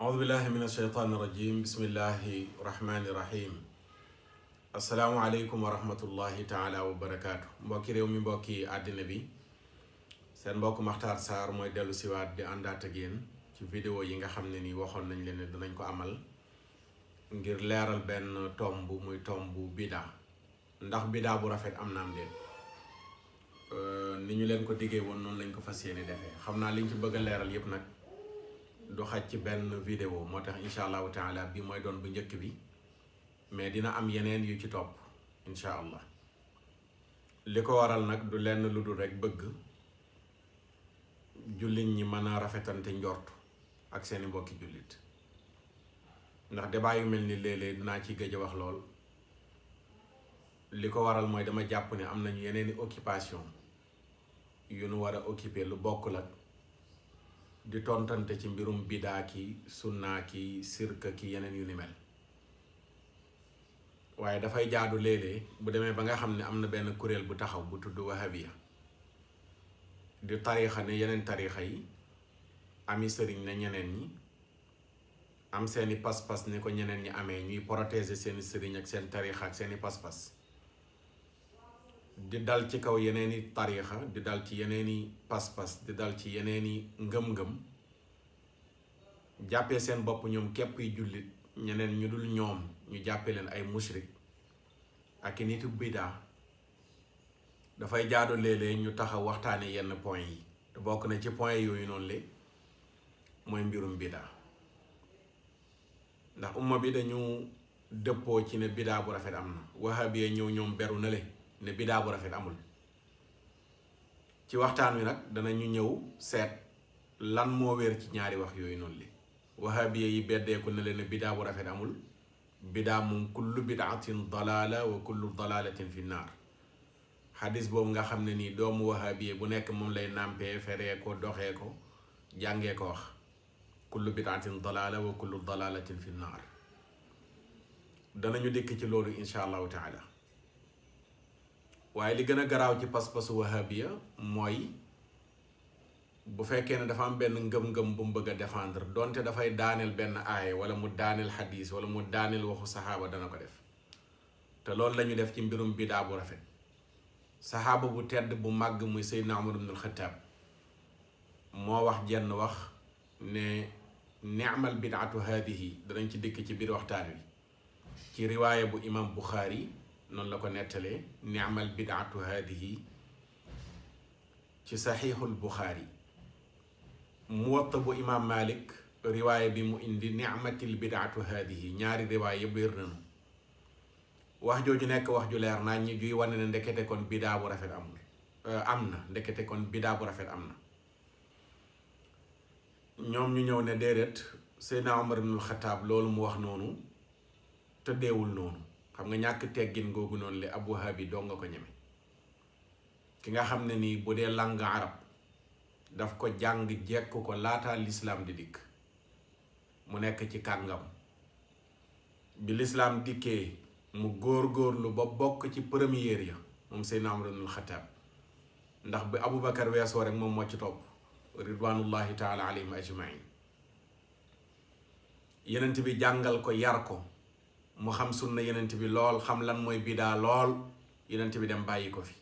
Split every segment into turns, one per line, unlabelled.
أعوذ بالله من الشيطان الرجيم بسم الله الرحمن الرحيم السلام عليكم ورحمة الله تعالى وبركاته mbokki réew mi mbokki àddina bi seen mbokk Makhtar Sarr mooy dellu siwaat di àndaat ak yéen ci vidéo yi nga xam ne ni waxoon nañ leen ne dinañ ko amal ngir leeral benn tomb muy tomb bidaa ndax bidaa bu rafet am na am déet ni ñu leen ko diggee woon noonu lañ ko fas yéene defee xam naa liñ ci bëgg a leeral yépp nag du xaj ci benn vidéo moo tax incha allahu taala bi mooy doon bu njëkk bi mais dina am yeneen yu ci topp incha allah li ko waral nag du lenn lu dul rek bëgg jullit ñi mën a rafetante njort ak seeni mbokki jullit ndax débat yu mel ni léeg-léeg dinaa ci gëj a wax lool li ko waral mooy dama jàpp ne am nañu yeneeni occupation yu nu war a occuper lu bokkul ak di tontante ci mbirum bidaa ki sunnaa ki sirka ki yeneen yu ni mel waaye dafay jaadu léeg-léeg bu demee ba nga xam ne am na benn kuréel bu taxaw bu tudd wahabiya di tariixa ne yeneen tariixa yi ami sëriñ ne ñeneen ñi am seeni pas-pas ni ko ñeneen ñi amee ñuy protéger seeni sëriñ ak seen tariixa ak seeni pas-pas di dal ci kaw yeneeni tariixa di dal ci yeneeni pas-pas di dal ci yeneeni ngëm-ngëm jàppee seen bopp ñoom képp yi jullit ñeneen ñu dul ñoom ñu jàppee leen ay mushrik ak i nitu bidaa dafay jaadu léeg-léeg ñu taxaw waxtaane yenn point yi te bokk na ci point yooyu noonu le mooy mbirum bidaa ndax umma bi dañu dëppoo ci ne bidaa bu rafet am na wahabiya ñëw ñoom beru na le ne bidaa bu rafet amul ci waxtaan wi nag danañu ñëw seet lan moo wér ci ñaari wax yooyu noonu li wahabiya yi beddeeku ne leen ne bidaa bu rafet amul bidaa moom kullu bidaatin dalaala wa kullu dalaalatin fi naar xadis boobu nga xam ne nii doomu wahabiya bu nekk moom lay nàmpee feree ko doxee ko jàngee ko wax kullu bidaatin dalaala wa kullu dalaalatin fi naar danañu dikk ci loolu insha allahu taala waaye li gën a garaaw ci pas-pasu wahabiya mooy bu fekkee ne dafa am benn ngëm-ngëm bu mu bëgg a défendre donte dafay daaneel benn aaya wala mu daaneel xadiis wala mu daaneel waxu saxaaba dana ko def te loolu lañu def ci mbirum bidaa bu rafet saxaaba bu tedd bu màgg muy Seydina Umar ibnul Xattaab moo wax jenn wax ne ni'mal bidaatu haadihi danañ ci dikk ci biir waxtaan wi ci riwaaya bu imam Buxaari noonu la ko nettalee ni'mal bidaatu haadihi ci saxiixul Buxaari Muwatta bu imam Malik riwaaya bi mu indi ni'matil bidaatu haadihi ñaari riwaaya yëpp wér nañu wax jooju nekk wax ju leer naa ñi juy wane ne ndekete kon bidaa bu rafet amul am na ndekete kon bidaa bu rafet am na ñoom ñu ñëw ne déedéet Seydina Umar ibnul Xattaab loolu mu wax noonu tëddeewul noonu xam nga ñàkk teggin googu noonu le ab wahabi doo nga ko ñeme ki nga xam ne nii bu dee lang arab daf ko jàng jekk ko laataa lislaam di dikk mu nekk ci kàngam bi lislaam dikkee mu góor-góorlu ba bokk ci première ya moom Seydina Umar ibnul Xattaab ndax bi Aboubacar weesoo rek moom moo ci topp ridwanullahi taala alayhim ajmain yenent bi jàngal ko yar ko mu xam sunna yenent bi lool xam lan mooy bidaa lool yenent bi dem bàyyi ko fi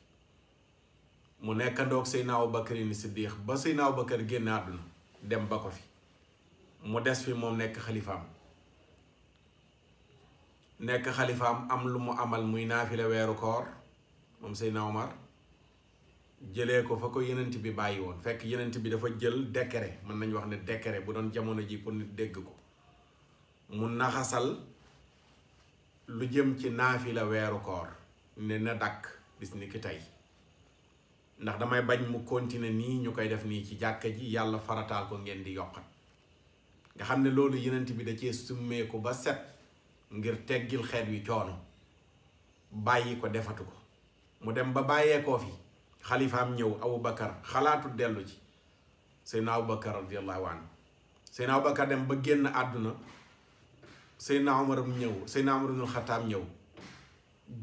mu nekkandoog Seydina Abubakar ni Siddiq ba Seydina Abubakar génn àdduna dem ba ko fi mu des fi moom nekk xalifaam am lu mu amal muy naafile weeru koor moom Seydina Omar jëlee ko fa ko yenent bi bàyyi woon fekk yenent bi dafa jël décret mën nañu wax ne décret bu doon jamono ji pour nit dégg ko mu naxasal lu jëm ci naafila weeru koor ne na dakk bis ni ki tey ndax damay bañ mu continuer nii ñu koy def nii ci jàkka ji yàlla farataal ko ngeen di yokkat nga xam ne loolu yenent bi da cee summeeku ba set ngir teggil xeet wi coono bàyyi ko defatu ko mu dem ba bàyyeekoo fi xalifaam ñëw Aboubacar xalaatu dellu ci Seydina Aboubacar radiallahu anhu Seydina Aboubacar dem ba génn àdduna Seydina Umar ibnul Xattaab ñëw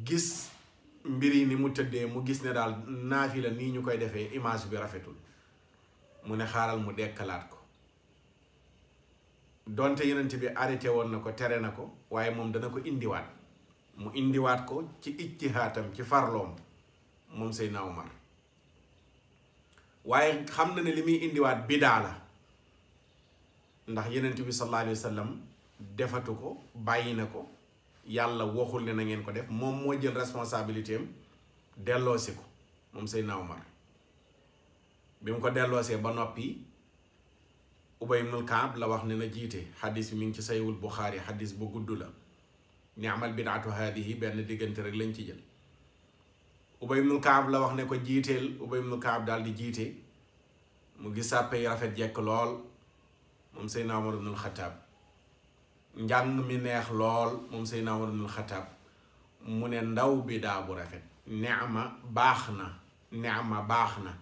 gis mbir yi ni mu tëddee mu gis ne daal naafila nii ñu koy defee image bi rafetul mu ne xaaral mu dekkalaat ko donte yonent bi arrêté woon na ko tere na ko waaye moom dana ko indiwaat mu indiwaat ko ci ijtihaatam ci farloom moom Seydina Omar waaye xam na ne li muy indiwaat bidaa la ndax yonent bi sallallahu alayhi wa sallam defatu ko bàyyi na ko yàlla waxul ne na ngeen ko def moom moo jël responsabilité am delloosi ko moom Seydina Omar bi mu ko delloosee ba noppi Ubay ibnul Kaab la wax ne na jiite xadis bi mi ngi ci saywul Buxaari xadis bu gudd la ni'mal bid'atu haadihi benn diggante rek lañ ci jël Ubay ibnul Kaab la wax ne ko jiiteel Ubay ibnul Kaab daal di jiite mu gis sàppe yi rafet jekk lool moom Seydina Omar ibnul Xataab njàng mi neex lool moom Seydina Omar ibnul Xataab mu ne ndaw bidaa bu rafet neema baax na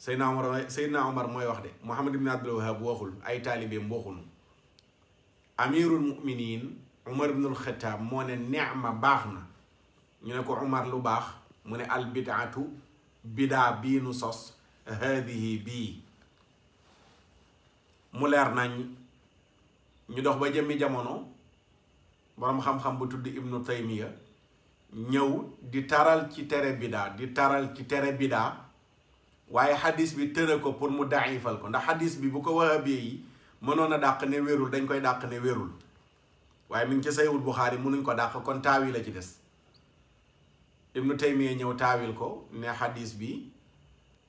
Seydina Omar mooy wax de Muhammad ibn Abdul Wahab waxul ay taalibeem waxunu amirul muminin Umar ibnul Xataab moo ne neema baax na ñu ne ko Umar lu baax mu ne al bidaatu bidaa bii nu sos haadihi bii mu leer nañ ñu dox ba jëmmi jamono boroom xam-xam bu tudd Ibnu Taymiya ñëw di taral ci tere bidaa waaye xadis bi tëra ko pour mu daifal ko ndax xadis bi bu ko wahabee yi mënoon a dàq ne wérul dañ koy dàq ne wérul waaye mi ngi ci saywul Buxaari mënuñ ko dàq kon taawil la ci des Ibnu Taymiya ñëw taawil ko ne xadis bi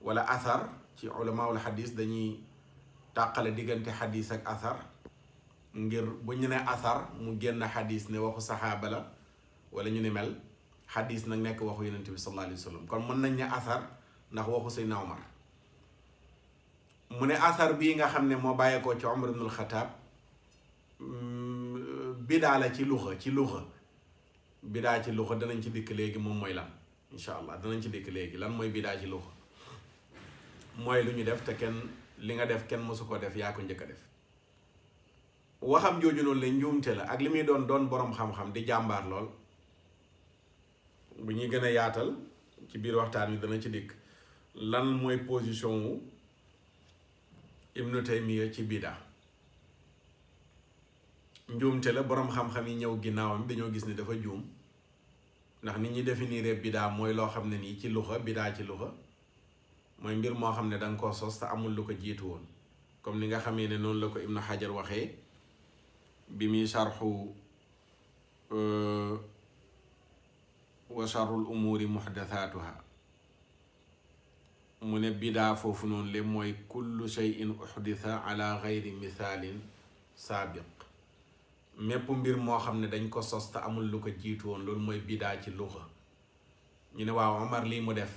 wala athar ci ulamaul xadis dañuy tàqale diggante xadis ak athar ngir bu ñu ne athar mu génn xadis ne waxu saxaaba la wala ñu ne mel xadis nag nekk waxu yonent bi sallallahu alayhi wa sallam kon mën nañ ne athar ndax waxu Seydina Omar mu ne athar bii nga xam ne moo bàyyeekoo ci Omar ibnul Xataab bidaa la ci luxa bidaa ci luxa danañ ci dikk léegi moom mooy lan incha allah danañ ci dikk léegi lan mooy bidaa ci luxa mooy lu ñu def te kenn li nga def kenn mosu ko def yaa ko njëkk a def waxam jooju noonu la njuumte la ak li muy doon boroom xam-xam di jàmbaar lool bu ñuy gën a yaatal ci biir waxtaan wi dana ci dikk lan mooy position wu Ibnu Taymiya ci bidaa njuumte la boroom xam-xam yi ñëw ginnaawam dañoo gis ni dafa juum ndax nit ñi définir bidaa mooy loo xam ne nii ci luxa bidaa ci luxa mooy mbir moo xam ne danga ko sos te amul lu ko jiitu woon comme ni nga xamee ne noonu la ko Ibnu Hajar waxee bi muy sharxu wa sharrul umuuri muhdathaatuha mu ne bidaa foofu noonu le mooy kullu shay'in uhditha ala gayri mithaalin saabiq mépp mbir moo xam ne dañ ko sos te amul lu ko jiitu woon loolu mooy bidaa ci luxa ñu ne waaw Omar lii mu def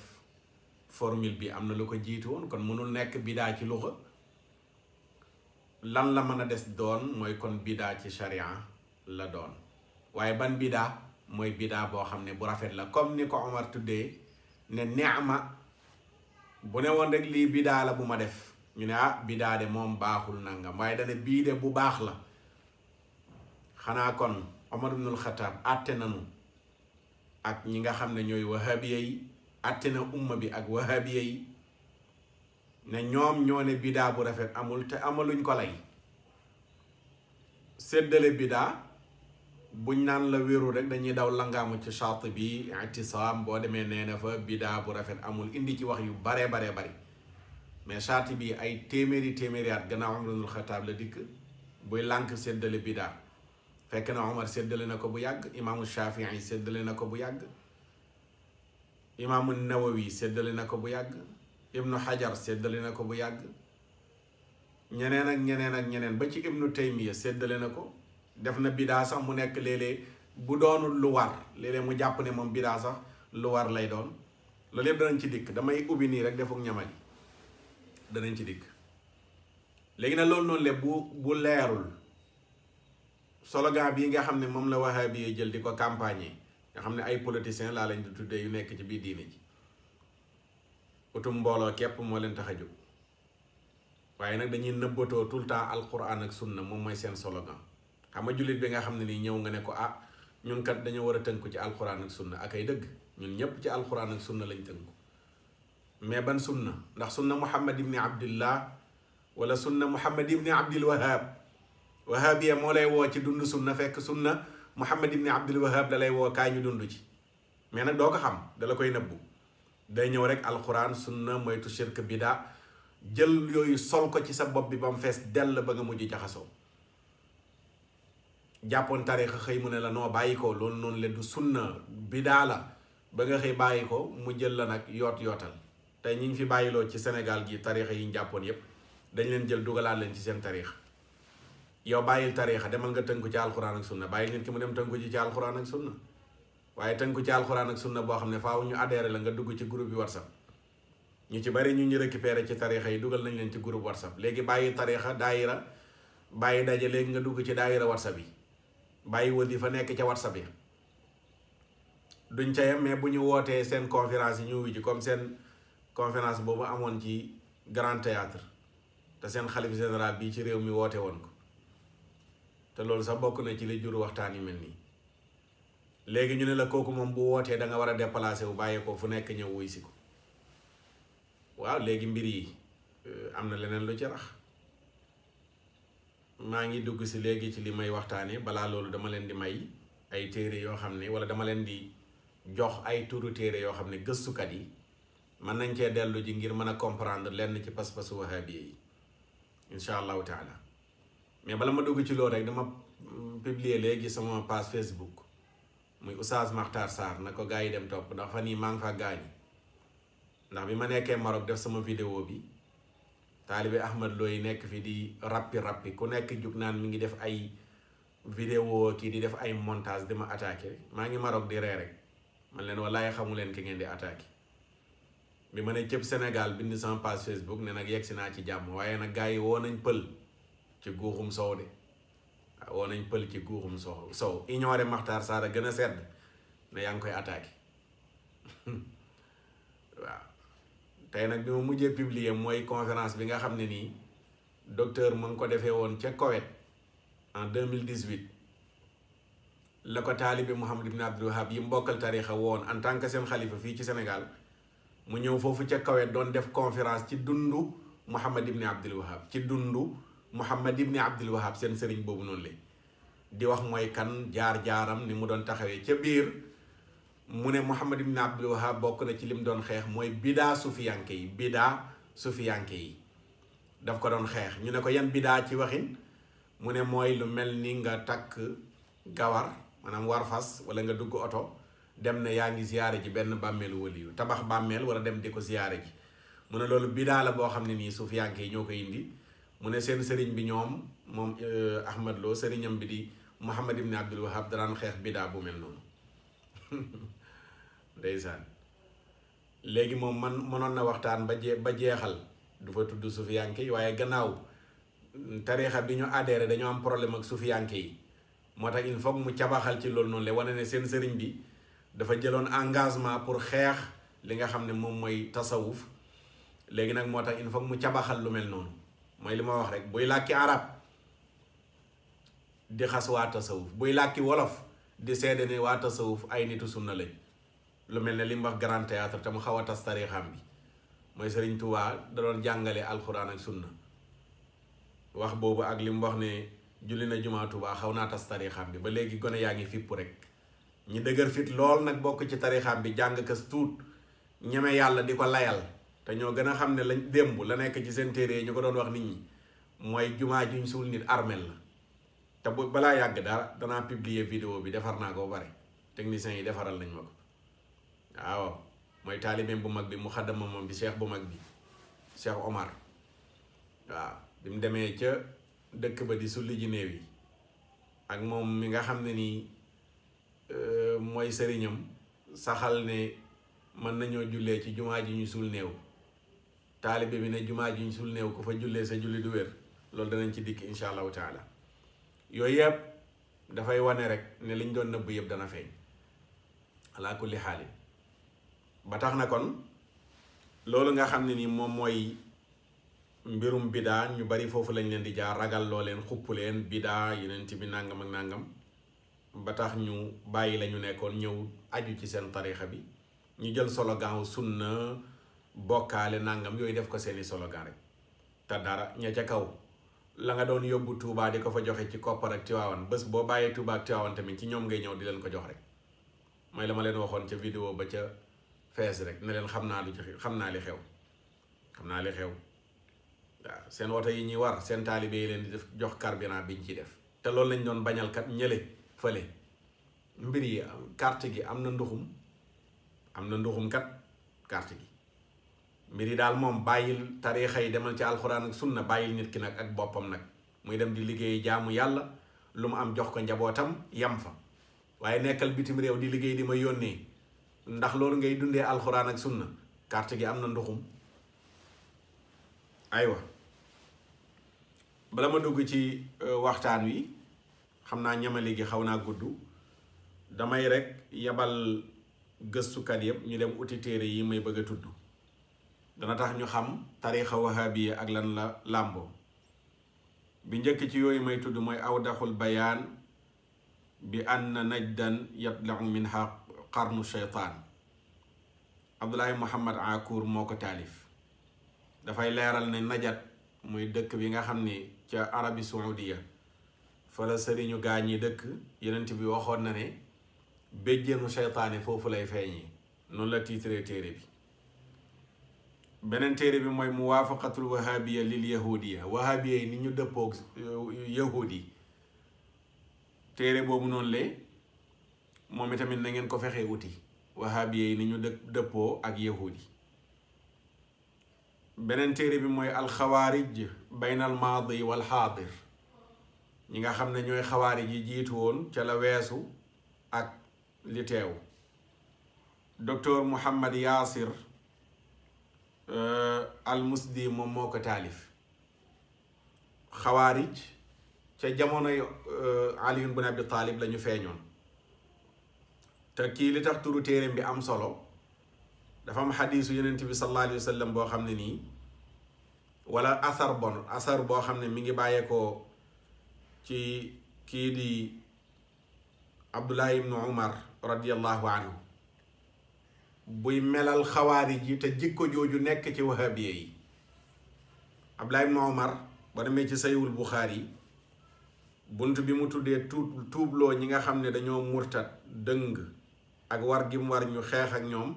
formule bi am na lu ko jiitu woon kon mënul nekk bidaa ci luxa lan la mën a des doon mooy kon bidaa ci sharia la doon waaye ban bidaa mooy bidaa boo xam ne bu rafet la comme ni ko Omar tuddee ne neema bu ne woon rek lii bidaa la bu ma def ñu ne ah bidaa de moom baaxul nangam waaye dane bii de bu baax la xanaa kon Omar ibnul Xataab àtte nanu ak ñi nga xam ne ñooy wahabiya yi àtte na umma bi ak wahabiya yi ne ñoom ñoo ne bidaa bu rafet amul te amaluñ ko lay séddale bidaa buñ naan la wéru rek dañuy daw langaamu ci Shaatibi I'tisaam boo demee nee na fa bidaa bu rafet amul indi ci wax yu baree bari mais Shaatibi ay téeméeri at gannaaw Umar ibnul Xataab la dikk buy lànk séddale bidaa fekk na Omar séddale na ko bu yàgg imaamu Shafii séddale na ko bu yàgg imaamu Nawawi séddale na ko bu yàgg Ibnu Hajar séddale na ko bu yàgg ñeneen ak ñeneen ba ci Ibnu Taymiya séddale na ko def na bidaa sax mu nekk léeg-léeg bu doonul lu war léeg-léeg mu jàpp ne moom bidaa sax lu war lay doon loolu yëpp danañ ci dikk damay ubbi nii rek defuk ñamali danañ ci dikk léegi nag loolu noonu le bu leerul slogan bii nga xam ne moom la wahabi yi jël di ko campagne nga xam ne ay politiciens laa lañ di tuddee yu nekk ci biir diine ji utum mbooloo képp moo leen tax a jóg waaye nag dañuy nëbbatoo tout le temps alquran ak sunna moom mooy seen slogan xam nga jullit bi nga xam ne nii ñëw nga ne ko ah ñun kat dañoo war a tënku ci alquran ak sunna ak ay dëgg ñun ñépp ci alquran ak sunna lañ tënku mais ban sunna ndax sunna Muhammad ibni Abdillah wala sunna Muhammad ibni Abdil Wahab wahabiya moo lay woo ci dund sunna fekk sunna Muhammad ibn Abdul Wahab da lay woo kaay ñu dund ci mais nag doo ko xam dala koy nëbbu day ñëw rek alquran sunna moytu shirk bida jël yooyu sol ko ci sa bopp bi ba mu fees dell ba nga mujj jaxasoo jàppoon tarixa xëy mu ne la noo bàyyi ko loolu noonu leen du sunna bidaa la ba nga xëy bàyyi ko mu jël la nag yootal tey ñi ngi fi bàyyiloo ci Sénégal gi tarixa yi ñu jàppoon yépp dañ leen jël dugalaat leen ci seen tarixa yow bàyyil tarixa demal nga tënku ci alxuraan ak sunna bàyyil nit ki mu dem tënku ci alxuraan ak sunna waaye tënku ci alxuraan ak sunna boo xam ne faaw ñu adhéré la nga dugg ci groupe bi WhatsApp ñu ci bari ñu récupéré ci tarixa yi dugal nañ leen ci groupe WhatsApp léegi bàyyi tarixa daayira bàyyi daje léegi nga dugg ci daayira WhatsApp yi bàyyi wasifa nekk ca WhatsApp yi duñ ca yem mais bu ñu wootee seen conférence yi ñu wuy ji comme seen conférence boobu amoon ci Grand Théâtre te seen xalif général bii ci réew mi woote woon ko te loolu sax bokk na ci li jur waxtaan yu mel nii léegi ñu ne la kooku moom bu wootee da nga war a déplacer wu bàyyi ko fu nekk ñëw wuy si ko waaw léegi mbir yi am na leneen lu ci rax maa ngi dugg si léegi ci li may waxtaanee balaa loolu dama leen di may ay téere yoo xam ne wala dama leen di jox ay turu téere yoo xam ne gëstukat yi mën nañ cee dellu ji ngir mën a comprendre lenn ci pas-pasu wahabiya yi incha allahu taala mais bala ma dugg ci loolu rek dama publier léegi sama page Facebook muy Oustaz Makhtar Sarr na ko gaa yi dem topp ndax fan yii maa ngi fa gaañu ndax bi ma nekkee Maroc def sama vidéo bi taalibe Ahmad Lo yi nekk fi di rappi ku nekk jug naan mi ngi def ay vidéo kii di def ay montage di ma attaqué maa ngi Maroc di ree rek man leen wallaay xamu leen ki ngeen di attaqué bi ma ne cëpp Sénégal bind sama page Facebook ne nag yegsi naa ci jàmm waaye nag gars yi woo nañ pël ci guuxum sow de waaw woo nañ pël ci guuxum sow ignoré Makhtar Sarr a gën a sedd ne yaa ngi koy attaqué waaw tey nag bi ma mujjee publier mooy conférence bi nga xam ne nii docteur mu ngi ko defee woon ca Koweït en 2018 la ko taalibe Muhammad ibn Abdul Wahab yi mbokkal tarixa woon en tant que seen xalifa fii ci Sénégal mu ñëw foofu ca Koweït doon def conférence ci dundu Muhammad ibn Abdul Wahab ci dundu Muhammad ibn Abdul Wahab seen sëriñ boobu noonu la di wax mooy kan jaar-jaaram ni mu doon taxawee ca biir mu ne Muhammad ibn Abdul Wahab bokk na ci lim doon xeex mooy bidaa sufiyanke yi daf ko doon xeex ñu ne ko yan bidaa ci waxin mu ne mooy lu mel ni nga takk gawar maanaam war fas wala nga dugg oto dem ne yaa ngi ziyaare ji benn bàmmeelu waliyu tabax bàmmeel wala dem di ko ziyaare ji mu ne loolu bidaa la boo xam ne nii sufiyanke yi ñoo ko indi mu ne seen sëriñ bi moom Ahmad Lo sëriñam bi di Muhammad ibn Abdul Wahab daraan xeex bidaa bu mel noonu ndeysaan léegi moom man mënoon na waxtaan ba jeexal du fa tudd sufiyanke yi waaye gannaaw tarixa bi ñu adhéré dañoo am problème ak sufiyanke yi moo tax il faut mu cabaxal ci loolu noonu la wane ne seen sëriñ bi dafa jëloon engagement pour xeex li nga xam ne moom mooy tasawuf léegi nag moo tax il faut mu cabaxal lu mel noonu mooy li ma wax rek buy làkki arab di xas waa tasawuf buy làkki wolof di seede ne waa tasawuf ay nitu sunna lañ lu mel ne li mu wax Grand Théâtre te mu xaw a tas tarixam bi mooy Sëriñ Tuubaa da doon jàngale alxuraan ak sunna wax boobu ak li mu wax ne julli na jumaa Tuubaa xaw naa tas tarixam bi ba léegi gone yaa ngi fipp rek ñi dëgër fit lool nag bokk ci tarixam bi jàng kas tuut ñeme yàlla di ko layal te ñoo gën a xam ne lañ démb la nekk ci seen téere ñu ko doon wax nit ñi mooy jumaa juñ suul nit armel la te bu balaa yàgg dara danaa publier vidéo bi defar naa ko ba pare techniciens yi defaral nañ ma ko waaw mooy taalibeem bu mag bi mu xaddama moom bi cheikh bu mag bi Cheikh Omar waaw bi mu demee ca dëkk ba di sulli ji néew yi ak moom mi nga xam ne nii mooy sëriñam saxal ne mën nañoo jullee ci jumaa ji ñu suul néew taalibe bi ne jumaa ji ñu suul néew ku fa jullee sa julli du wér loolu danañ ci dikk insha allahu taala yooyu yëpp dafay wane rek ne liñ doon nëbb yëpp dana feeñ ala kulli xaalin ba tax na kon loolu nga xam ne ni moom mooy mbirum bidaa ñu bari foofu lañ leen di jaar ragal loo leen xupp leen bidaa yeneen bi nàngam ak nàngam ba tax ñu bàyyi la ñu nekkoon ñëw aju ci seen tarixa bi ñu jël slogan sunna bokkaale nàngam yooyu def ko seeni slogan rek te dara ña ca kaw la nga doon yóbbu Touba di ko fa joxe ci koppar ak Tiwaawan bés boo bàyyee Touba ak Tiwaawan tamit ci ñoom ngay ñëw di leen ko jox rek mooy la ma leen waxoon ca vidéo ba ca fees rek ne leen xam naa li xew xam naa li xew waaw seen woto yi ñuy war seen taalibe yi leen di def jox carburant biñ ci def te loolu lañ doon bañal kat ñële fële mbir yi carte gi am na nduxum kat carte gi mbir yi daal moom bàyyil tariixa yi demal ci alxuraan ak sunna bàyyil nit ki nag ak boppam nag muy dem di liggéey jaamu yàlla lu mu am jox ko njabootam yam fa waaye nekkal bitim réew di liggéey di ma yónnee ndax loolu ngay dundee alxuraan ak sunna carte gi am na nduxum aywa bala ma dugg ci waxtaan wi xam naa ñamali gi xaw naa gudd damay rek yabal gëstukat yëpp ñu dem uti téere yi may bëgg a tudd dana tax ñu xam tariixa wahabiya ak lan la làmboo bi njëkk ci yooyu may tudd mooy awdaxul bayaan bi anna najdan yatlau minha qarnu shaytaan Abdullahi Muhammad Akour moo ko taalif dafay leeral ne najat muy dëkk bi nga xam ne ca Arabie Saoudia fa la sëriñu gaañ yi dëkk yenent bi waxoon na ne béjjeenu seytaane foofu lay feeñee noonu la tiitre téere bi beneen téere bi mooy muwaafaqatul wahabiya lil yahudiya wahabiya yi ni ñu dëppoog yahud yi téere boobu noonu le moom itamit na ngeen ko fexee wuti wahabiya yi ni ñu dëppoo ak yahud yi beneen téere bi mooy alxawaarij bayna al maadi wal xaadir ñi nga xam ne ñooy xawaarij yi jiitu woon ca la weesu ak li teew docteur Mouhammad Yaasir al musdi moom moo ko taalif xawaarij ca jamonoy Ali ibn Abi Talib la ñu feeñoon te kii li tax turu téereem bi am solo dafa am xadiisu Yonent bi sallallahu alayhi wa sallam boo xam ne nii wala asar boo xam ne mi ngi bàyyeekoo ci kii di Abdullah ibnu Umar radiyallahu anhu buy melal xawaarij yi te jikko jooju nekk ci wahabiya yi Abdullah ibnu Umar ba demee ci Sayyul Buxaari bunt bi mu tuddee tuubloo ñi nga xam ne dañoo murtat dëng ak war gi mu war ñu xeex ak ñoom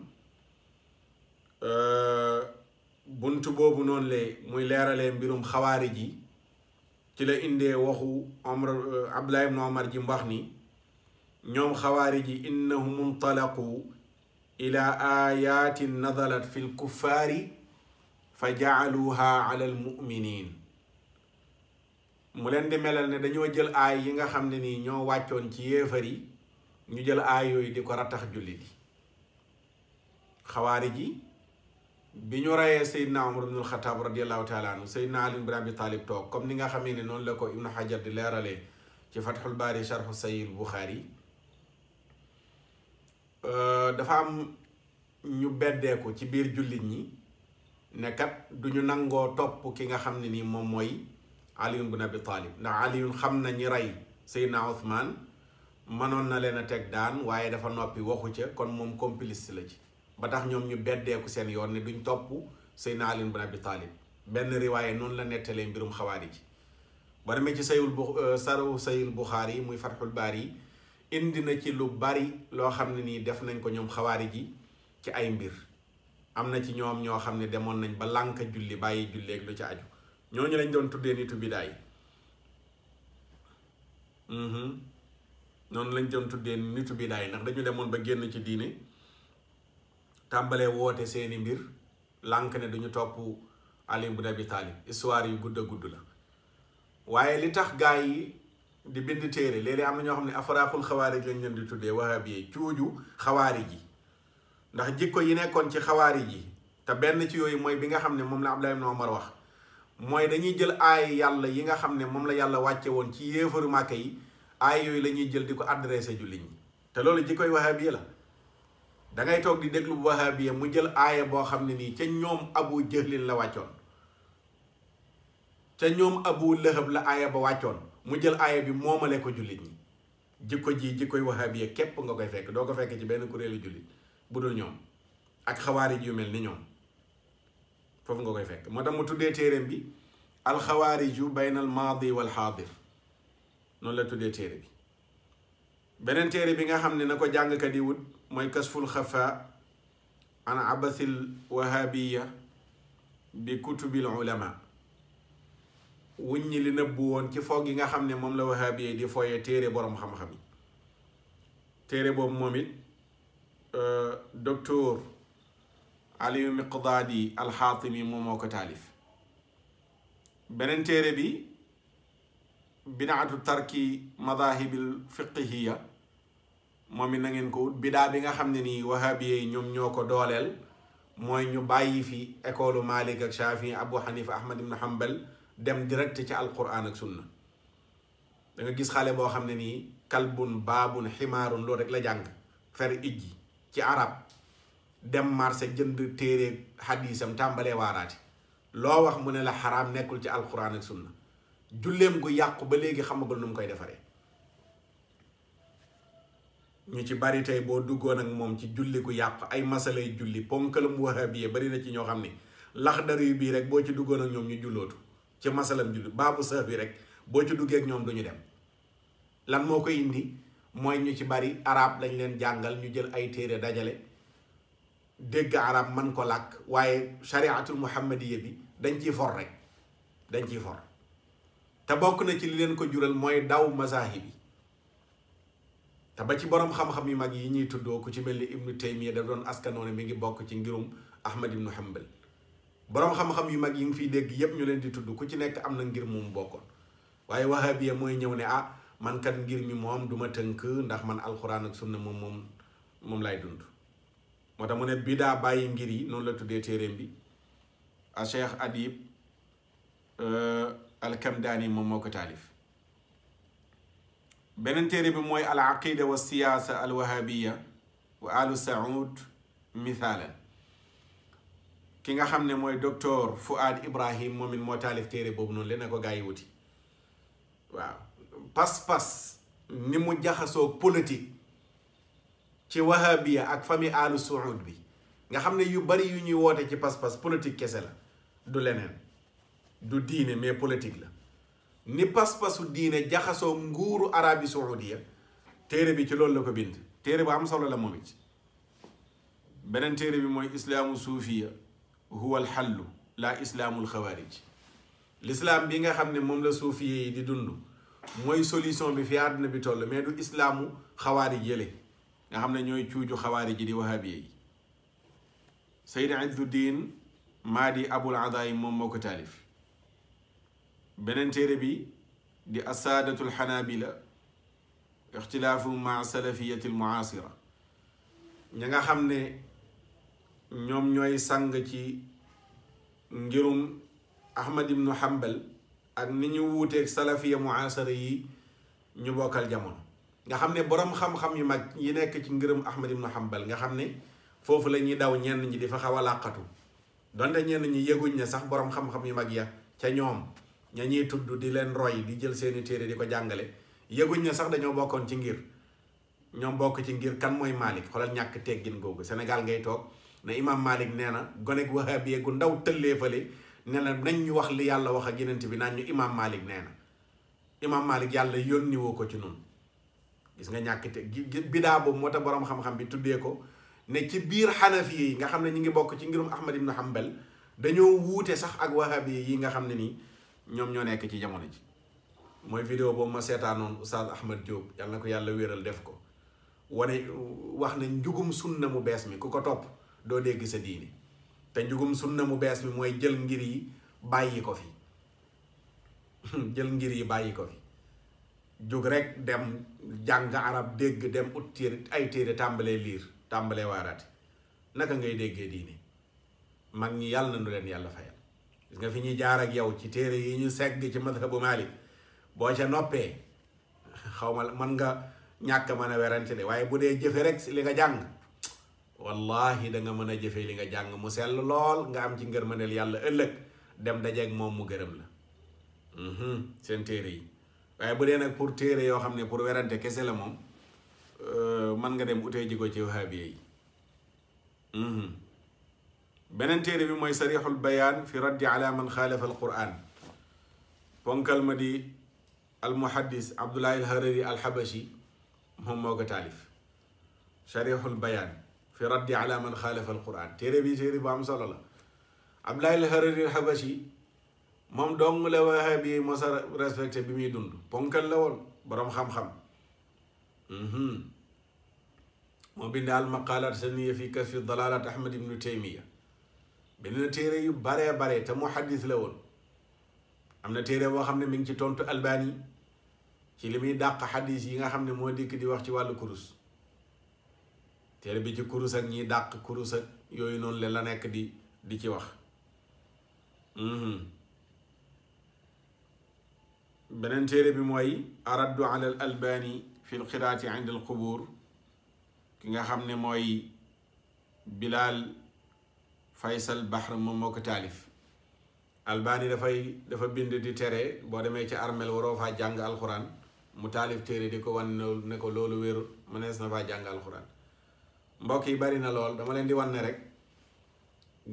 bunt boobu noonu le muy leeralee mbirum xawaarij yi ci la indee waxu Abdullah ibn Umar ji mbax ni ñoom xawaarij yi innahum intalaqu ila ayatin nazalat fi lkuffaari fa jaaluha ala almuminin mu leen di melal ne dañoo jël aay yi nga xam ne nii ñoo wàccoon ci yéefar yi ñu jël aay yooyu di ko rattax jullit yi xawaarij yi bi ñu reyee Seydina Umar ibn al-Khattab radiallahu taala anhu Seydina Ali ibn Abi Talib toog comme ni nga xamee ne noonu la ko Ibnu Hajar di leeralee ci Fathul Baari sharhu Sahih Bukhari dafa am ñu beddeeku ci biir jullit ñi ne kat du ñu nangoo topp ki nga xam ne nii moom mooy Ali ibn Abi Talib ndax Ali xam na ñi rey Seydina Uthman mënoon na leen a teg daan waaye dafa noppi waxu ca kon moom complice la ci ba tax ñoom ñu beddeeku seen yoon ne duñ topp Seydina Ali ibn Abi Talib benn riwaaye noonu la nettalee mbirum xawaarij ji ba demee ci Sahih Bukhari yi muy Fathul Baari yi indi na ci lu bari loo xam ne nii def nañ ko ñoom xawaarij ji ci ay mbir am na ci ñoom ñoo xam ne demoon nañ ba lànk julli bàyyi julleeg lu ci aju ñooñu lañ doon tuddee nitu bidaay noonu lañ doon tuddee nitu bidaay ndax dañu demoon ba génn ci diine tàmbalee woote seeni mbir lànk ne duñu topp Ali ibn Abi Talib histoire yu gudd a gudd la waaye li tax gaa yi di bind téere léeg-léeg am na ñoo xam ne afraaxul xawaarij lañ leen di tuddee wahabi yi cuuju xawaarij yi ndax jikko yi nekkoon ci xawaarij yi te benn ci yooyu mooy bi nga xam ne moom la Abdullah ibn Umar wax mooy dañuy jël aay yàlla yi nga xam ne moom la yàlla wàcce woon ci yéefaru Màkka yi aay yooyu la ñuy jël di ko adressé jullit ñi te loolu jikkoy wahabi la dangay toog di déglu wahabiya mu jël aaya boo xam ne nii ca ñoom Abu Jahlin la wàccoon ca ñoom Abu Lahab la aaya ba wàccoon mu jël aaya bi moomale ko jullit ñi jikko ji jikkoy wahabiya képp nga koy fekk doo ko fekk ci benn kuréelu jullit bu dul ñoom ak xawaarij yu mel ni ñoom foofu nga koy fekk moo tax mu tuddee téeréem bi alxawaariju bayna al maadi wal xaadir noonu la tuddee téere bi. beneen téere bi nga xam ne na ko jàngkat yi wut mooy kasful xafa an abathil wahabiya bi kutubil ulama, wuññi li nëbbu woon ci foog yi nga xam ne moom la wahabiya di fooyee téere boroom xam-xam yi. téere boobu moom it docteur Aliyu Miqdaadi alxaatimi moom moo ko taalif. beneen téere bi bidaatu tarki madahibil fiqhiya moom it na ngeen ko wut. bidaa bi nga xam ne nii wahabiya yi ñoom ñoo ko dooleel mooy ñu bàyyi fi école Malik ak Shafi Abu Hanifa Ahmad ibn Hanbal dem direct ci alquran ak sunna. da nga gis xale boo xam ne nii kalbun baabun ximaarun loolu rek la jàng fer ijji ci arab dem marché jënd téere xadiisam tàmbalee waaraati loo wax mu ne la xaraam nekkul ci alquran ak sunna. julleem gu yàqu ba léegi xamagul nu mu koy defaree. ñu ci bari tey boo duggoon ak moom ci julli gu yàqu ay masalay julli ponkalam wahabiye bari na ci ñoo xam ne laxdar yu bii rek boo ci duggoon ak ñoom ñu jullootu ci masalam julli baabu sëf bi rek boo ci duggee ak ñoom duñu dem. lan moo koy indi mooy ñu ci bari arab lañ leen jàngal, ñu jël ay téere dajale dégg arab man ko làkk, waaye shariatul muhammadiya bi dañ ciy for rek, dañ ciy for. te bokk na ci li leen ko jural mooy daw mazahib yi. te ba ci boroom xam-xam yu mag yi ñuy tuddoo ku ci mel ni ibnu taymiya da doon askanoone mi ngi bokk ci ngirum ahmad ibnu hanbal. boroom xam-xam yu mag yi ngi fiy dégg yépp ñu leen di tudd ku ci nekk am na ngir mu bokkoon. waaye wahabiya mooy ñëw ne man kat ngir mi moom duma tënk ndax man alxuraan ak sunna moom lay dund. moo tax mu ne bidaa bàyyi ngir yi noonu la tuddee téeréem bi. a cheikh adib alkamdaani moom moo ko taalif. beneen téere bi mooy al aqida wa siyaasa al wahabiya wa alu saud mithaalan. ki nga xam ne mooy docteur Fuad Ibrahim moom it moo taalif téere boobu noonu leen na ko gaa yi wuti. waaw pas-pas ni mu jaxasoo politique ci wahabiya ak famille alu saud bi nga xam ne yu bari yu ñuy woote ci pas-pas politique kese la, du leneen, du diine mais politique la. ni pas-pasu diine jaxasoo nguuru arabi saudiya téere bi ci loolu la ko bind. téere bu am solo la moom it. beneen téere bi mooy islaamu suufiya huwa alxallu la islaamul xawaarij. l'islaam bi nga xam ne moom la suufiya yi di dund mooy solution bi fi àdduna bi toll, mais du islaamu xawaarij yële nga xam ne ñooy cuuju xawaarij yi di wahabiya yi. Sayyid Izzuddin Maadi Abul Adaay moom moo ko taalif. beneen téere bi di asaadatul xanaabila ixtilaafu maa salafiyati almuasira. ña nga xam ne ñoom ñooy sang ci ngirum Ahmad ibnu Hanbal ak ni ñu wuuteeg salafiya muasira yi ñu bokkal jamono. nga xam ne boroom xam-xam yu mag yi nekk ci ngirum Ahmad ibnu Hanbal nga xam ne foofu la ñuy daw ñenn ñi di fa xaw a làqatu, donte ñenn ñi yëguñ ne sax boroom xam-xam yu mag ya ca ñoom ña ñuy tudd di leen roy di jël seeni téere di ko jàngale yëguñ ne sax dañoo bokkoon ci ngir. ñoom bokk ci ngir kan mooy Malik. xoolal ñàkk teggin googu. Sénégal ngay toog ne imam Malik nee na gonek wahabiye gu ndaw tëllee fale ne la nañ ñu wax li yàlla wax ak yenent bi naan ñu imam Malik nee na. imam Malik yàlla yónni woo ko ci nun gis nga ñàkk te bidaa boobu moo tax boroom xam-xam bi tuddee ko ne ci biir xanafiye yi nga xam ne ñu ngi bokk ci ngirum Ahmad ibn Hanbal dañoo wuute sax ak wahabiye yi nga xam ne nii ñoom ñoo nekk ci jamono ji. mooy vidéo boobu ma seetaanoon Oustaz Ahmad Diop yàlla na ko yàlla wéral def ko wane wax ne njugum sunna mu bees mi ku ko topp doo dégg sa diini. te njugum sunna mu bees mi mooy jël ngir yi bàyyi ko fi jël ngir yi bàyyi ko fi jug rek dem jàng arab dégg dem ut téere ay téere tàmbalee liir tàmbalee waaraati. naka ngay déggee diini? mag ñi yàlla na nu leen yàlla fayal. gis nga fi ñuy jaar ak yow ci téere yi ñu segg ci madhabu Malik boo ca noppee xaw ma mën nga ñàkk mën a werante de, waaye bu dee jëfe rek li nga jàng wallahi da nga mën a jëfe li nga jàng mu sell lool nga am ci ngërmaneel yàlla ëllëg dem dajeeg moom mu gërëm la. seen téere yi. waaye bu dee nag pour téere yoo xam ne pour werante kese la moom mën nga dem utee ji ko ci wahabiya yi. beneen téere bi mooy sarixul bayaan fi raddi ala man xaalafa al quran ponkal ma di almuhaddis Abdullahi al-Hariri al-Habashi moom moo ko taalif Sharihul Bayaan fi raddi ala man xaalafa al-Qur'an. téere bu am solo la. Abdullahi al-Hariri al-Habashi moom dong la wahabi mos a respecté bi muy dund. ponkal la woon boroom xam-xam. moo bind al-maqaalaat sanniya fi kashfi dalaalat Ahmad ibnu Taymiya. bind na téere yu baree bare te muhaddis la woon. am na téere boo xam ne mi ngi ci tontu Albani ci li muy dàq xadis yi nga xam ne moo dikk di wax ci wàllu kurus. téere bi ci kurus ak ñiy dàq kurus ak yooyu noonu la nekk di ci wax. beneen téere bi mooy araddu ala al albani fi l qiraati inda al qubur ki nga xam ne mooy Bilal Faysal Bahr moom moo ko taalif. Albani dafa bind di tere boo demee ci armel waroo faa jàng alxuraan mu taalif téere di ko wan ne ko loolu wérul mënees na faa jàng alxuraan. mbokk yi bari na lool dama leen di wan ne rek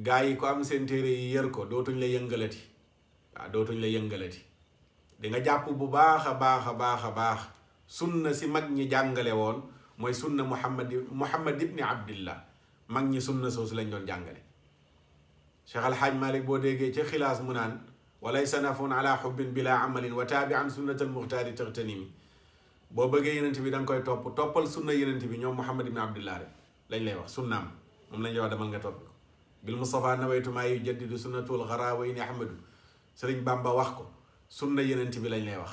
gaa yi ko am seen téere yi yër ko dootuñ la yëngalati. waaw dootuñ la yëngalati di nga jàpp bu baax a baax sunna si mag ñi jàngale woon mooy sunna Muhammad ibni Abdillah. mag ñi sunna soosu lañ doon jàngale. Cheikh Alhaaj Malik boo déggee ca xilaas mu naan walaysa nafun ala xubbin bila amalin wa taabi an sunnatal muxtaari taxtanimi. boo bëggee yenent bi da nga koy toppal sunna yenent bi ñoom Muhammad ibni Abdillah rek lañ lay wax sunnaam moom lañ lay wax demal nga topp ko. bil Mustafa nawaytu maa yujaddidu sunnatul xarawayni ahmadu Sëriñ Bamba wax ko sunna yenent bi lañ lay wax.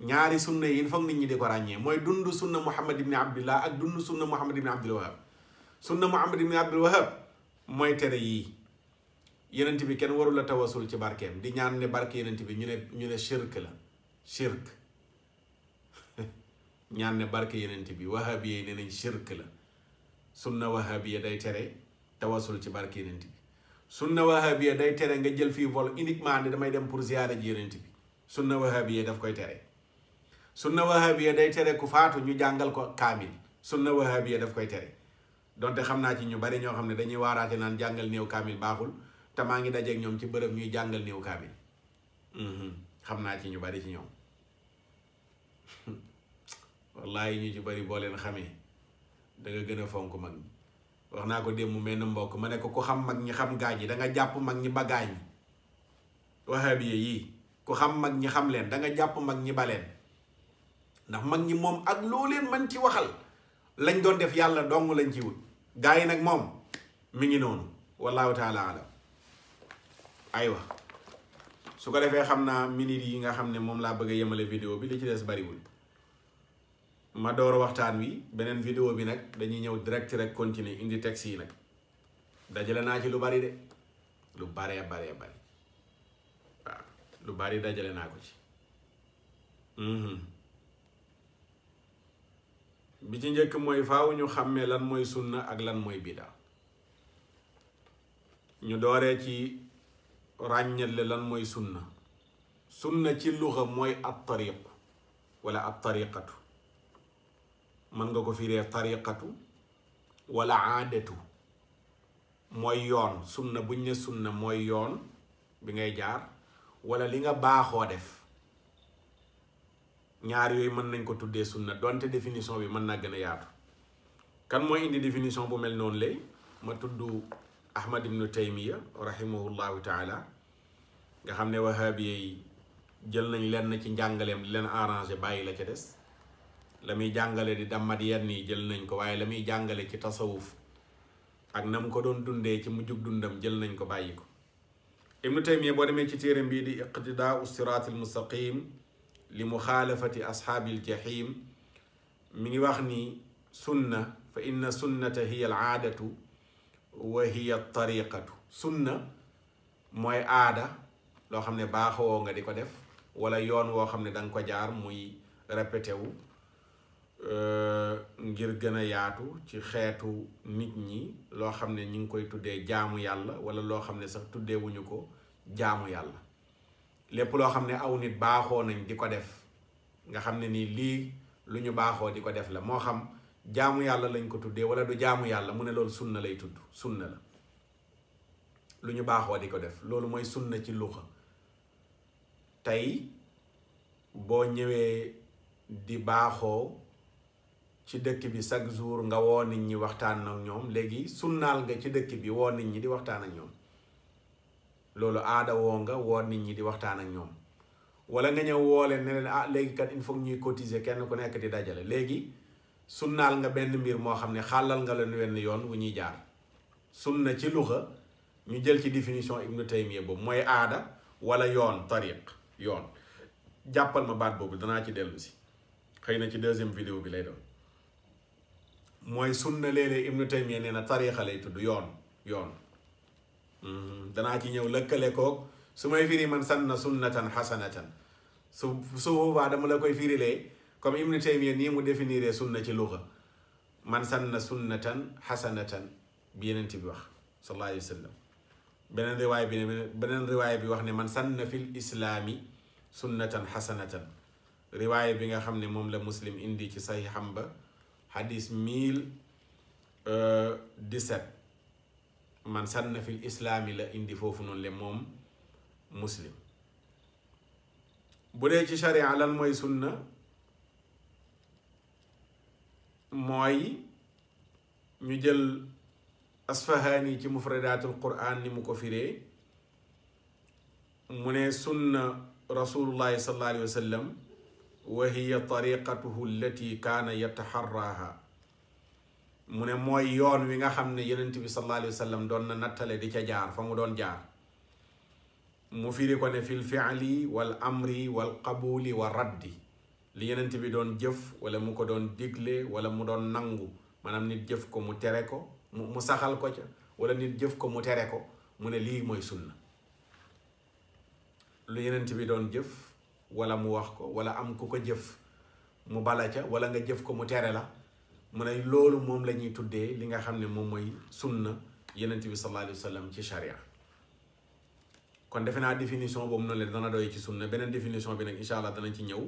ñaari sunna yi foog nit ñi di ko ràññee mooy dund sunna Muhammad ibni Abdillah ak dund sunna Muhammad ibni Abdul Wahab. sunna Muhammad ibni Abdul Wahab mooy tere yii yenent bi kenn warul a tawasul ci barkeem di ñaan ne barke yenent bi ñu ne shirk la shirk ñaan ne barke yenent bi wahabiya yi ne nañ shirk la. sunna wahabiya day tere tawasul ci barke yenent bi. sunna wahabiya day tere nga jël fii vol uniquement ne damay dem pour ziyaara ji yenent bi. sunna wahabiya daf koy tere. sunna wahabiya day tere ku faatu ñu jàngal ko kaamil. sunna wahabiya daf koy tere. donte xam naa ci ñu bari ñoo xam ne dañuy waaraate naan jàngal néew kaamil baaxul te maa ngi dajeeg ñoom ci bërëb ñuy jàngal néew kaamil. xam naa ci ñu bari ci ñoom wallahi ñu ci bari boo leen xamee da nga gën a fonk mag ñi. wax naa ko démb mel na mbokk ma ne ko ku xam mag ñi xam gaañ yi da nga jàpp mag ñi ba gaañ ñi. wahabiya yii ku xam mag ñi xam leen da nga jàpp mag ñi ba leen ndax mag ñi moom ak loo leen mën ci waxal lañ doon def yàlla dong lañ ci wut. gaa yi nag moom mi ngi noonu wallahu taala alam. aywa su ko defee xam naa minute yi nga xam ne moom laa bëgg a yemale vidéo bi li ci des bariwul ma door waxtaan wi beneen vidéo bi nag dañuy ñëw direct rek continuer indi texte yi nag dajale naa ci lu bari de lu baree bari waaw lu bari dajale naa ko ci. bi ci njëkk mooy faaw ñu xàmmee lan mooy sunna ak lan mooy bida. ñu dooree ci ràññale lan mooy sunna. sunna ci luxa mooy ab tariq wala ab tariqatu. mën nga ko firee tariqatu wala aadatu mooy yoon. sunna buñ ne sunna mooy yoon bi ngay jaar wala li nga baaxoo def. ñaar yooyu mën nañ ko tuddee sunna donte définition bi mën naa gën a yaatu. kan mooy indi définition bu mel noonu lay ma tudd Ahmad ibnu Taymiya rahimahullahu taala nga xam ne wahabiya yi jël nañ lenn ci njàngaleem di leen arrangé bàyyi la ca des. la muy jàngale di dammat yenn yi jël nañ ko waaye la muy jàngale ci tasawuf ak na mu ko doon dundee ci mujjug dundam jël nañ ko bàyyi ko. ibnu Taymiya boo demee ci téeram bii di iqtidaau siraatil mustaqim li muxaalafati ashaabil jahim mi ngi wax ni sunna fa inna sunnata hiya al aadatu wa hiya tariqatu. sunna mooy aada loo xam ne baaxoo nga di ko def wala yoon woo xam ne da nga ko jaar muy répété wu ngir gën a yaatu ci xeetu nit ñi loo xam ne ñu ngi koy tuddee jaamu yàlla wala loo xam ne sax tuddeewuñu ko jaamu yàlla. lépp loo xam ne aw nit baaxoo nañ di ko def nga xam ne nii lii lu ñu baaxoo di ko def la moo xam jaamu yàlla lañ ko tuddee wala du jaamu yàlla mu ne loolu sunna lay tudd. sunna la lu ñu baaxoo di ko def loolu mooy sunna ci luxa. tey boo ñëwee di baaxoo ci dëkk bi chaque jour nga woo nit ñi waxtaan ak ñoom léegi sunnaal nga ci dëkk bi woo nit ñi di waxtaan ak ñoom loolu aada woo nga woo nit ñi di waxtaan ak ñoom wala nga ñëw woo leen ne leen léegi kat il faut ñuy cotiser kenn ku nekk di dajale léegi sunnaal nga benn mbir moo xam ne xàllal nga leen wenn yoon wu ñuy jaar sunna ci luxa ñu jël ci définition Ibnu Taymiya boobu mooy aada wala yoon tariq yoon jàppal ma baat boobu danaa ci dellu si xëy na ci deuxième vidéo bi lay doon mooy sunna léeg-léeg Ibnu Taymiya nee na tariqa lay tudd yoon danaa ci ñëw lëkkale koog su may firi man sanna sunnatan xasanatan su boobaa dama la koy firilee comme Ibnu Taymiya nii mu définiree sunna ci luxa man sanna sunnatan xasanatan bi yenent bi wax sallallahu alayhi wa sallam beneen riwaay bi wax ne man sanna fil islaami sunnatan xasanatan riwaay bi nga xam ne moom la muslim indi ci saxiixam ba xadis 1017 man sanna fil islaami la indi foofu noonu le moom muslim bu dee ci sharia lan mooy sunna mooy ñu jël Asfahani ci mufradatul quran ni mu ko firee mu ne sunna rasulullahi sallallahu alayhi wa sallam wa hiya tariqatuhu allati kaana yataharraha mu ne mooy yoon wi nga xam ne yenent bi sallallahu alayhi wa sallam doon na nattale di ca jaar fa mu doon jaar mu firi ko ne fil fi'li wal amri wal qabuli wa raddi li yenent bi doon jëf wala mu ko doon digle wala mu doon nangu maanaam nit jëf ko mu tere ko mu saxal ko ca wala nit jëf ko mu tere ko mu ne lii mooy sunna lu yenent bi doon jëf wala mu wax ko wala am ku ko jëf mu bala ca wala nga jëf ko mu tere la mu ne loolu moom la ñuy tuddee li nga xam ne moom mooy sunna yenent bi sallallahu alayhi wa sallam ci sharia kon defe naa définition boobu noonu la dana doy ci sunna beneen définition bi nag incha allah danañ ci ñëw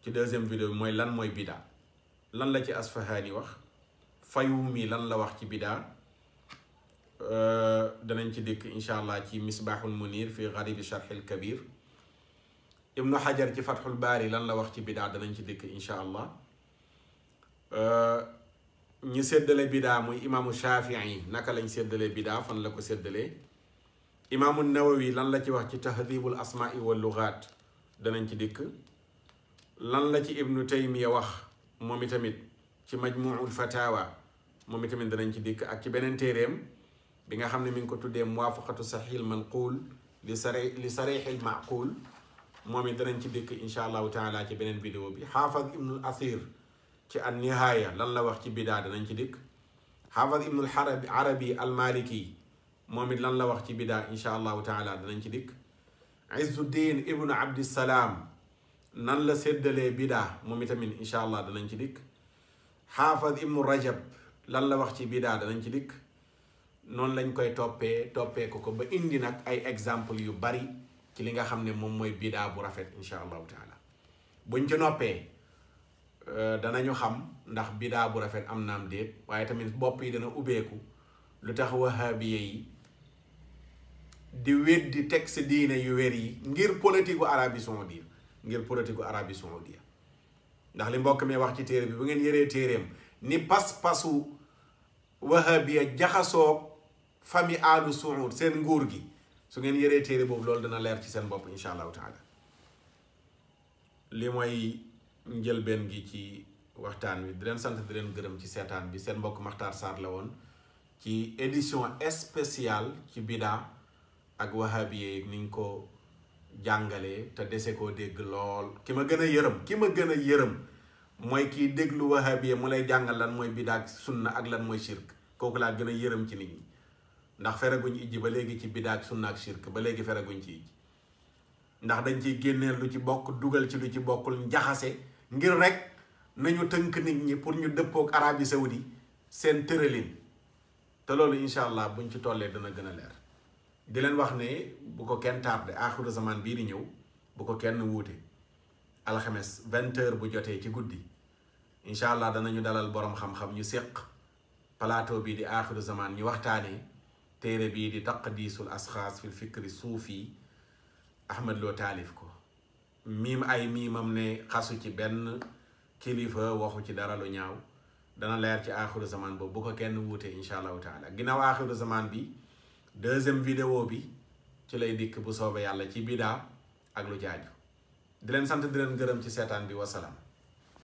ci deuxième vidéo bi mooy lan mooy bidaa lan la ci Asfahani wax Fayumi lan la wax ci bidaa danañ ci dikk incha allah ci misbahul munir fi garibi sharhil kabir Ibnu Hajar ci fathul baari lan la wax ci bidaa danañ ci dikk incha allah ñu séddale bidaa muy imaamu Shafii naka lañ séddale bidaa fan la ko séddalee imaamu Nawawi lan la ci wax ci tahdibul asmaai wal lugaat danañ ci dikk lan la ci Ibnu Taymiya wax moom itamit ci majmuul fatawa moom itamit danañ ci dikk ak ci beneen téeréem bi nga xam ne mi ngi ko tuddee muwaafaqatu saxiil manquul li sarixil maquul moom it danañ ci dikk incha allahu taala ci beneen vidéo bi xaafaz ibnul asir ci an nihaaya lan la wax ci bidaa danañ ci dikk xaafaz ibnul arabi al maliki moom it lan la wax ci bidaa incha allahu taala danañ ci dikk izzuddin ibnu abdissalaam nan la séddalee bidaa moom itamit incha allah danañ ci dikk xaafaz ibnu rajab lan la wax ci bidaa danañ ci dikk noonu lañ koy toppee ko ba indi nag ay exemple yu bari ci li nga xam ne moom mooy bidaa bu rafet incha allahu taala buñ ci noppee danañu xam ndax bidaa bu rafet am naam déet waaye tamit bopp yi dana ubbeeku lu tax wahabiya yi di weddi texte diine yu wér yi ngir politique gu Arabie Saoudite ndax li mbokk mi wax ci téere bi bu ngeen yëree téereem ni pas-pasu wahabiya jaxasoo famille Alu Saoud seen nguur gi su ngeen yëree téere boobu loolu dana leer ci seen bopp incha allahu taala li mooy njëlbeen gi ci waxtaan wi di leen sant di leen gërëm ci seetaan bi seen mbokk Makhtar Sarr la woon ci édition spéciale ci bidaa ak wahabiya yi ni ñu ko jàngalee te dese koo dégg lool ki ma gën a yërëm mooy kiy déglu wahabiya mu lay jàngal lan mooy bidaa ak sunna ak lan mooy shirk kooku laa gën a yërëm ci nit ñi ndax fereguñ ijji ba léegi ci bidaa ak sunna ak shirk ba léegi fereguñ ci ijji ndax dañ ciy génneel lu ci bokk dugal ci lu ci bokkul njaxase ngir rek nañu tënk nit ñi pour ñu dëppook Arabie Saoudi seen tëralin te loolu incha allah buñ ci tollee dana gën a leer di leen wax ne bu ko kenn tardé axiru zaman bii di ñëw bu ko kenn wuute alxames 20h bu jotee ci guddi incha allah danañu dalal borom xam-xam ñu séq plateau bii di axiru zaman ñu waxtaanee téere bii di taqdiisul asxaas fil fikri suufi Ahmad Lo taalif ko miim ay miimam ne xasu ci benn kilifa waxu ci dara lu ñaaw dana leer ci aaxiru zaman boobu bu ko kenn wuute insha allahu taala ginnaaw aaxiru zaman bi deuxième vidéo bi ci lay dikk bu soobee yàlla ci bidaa ak lu jaaju di leen sant di leen gërëm ci seetaan bi wasalaam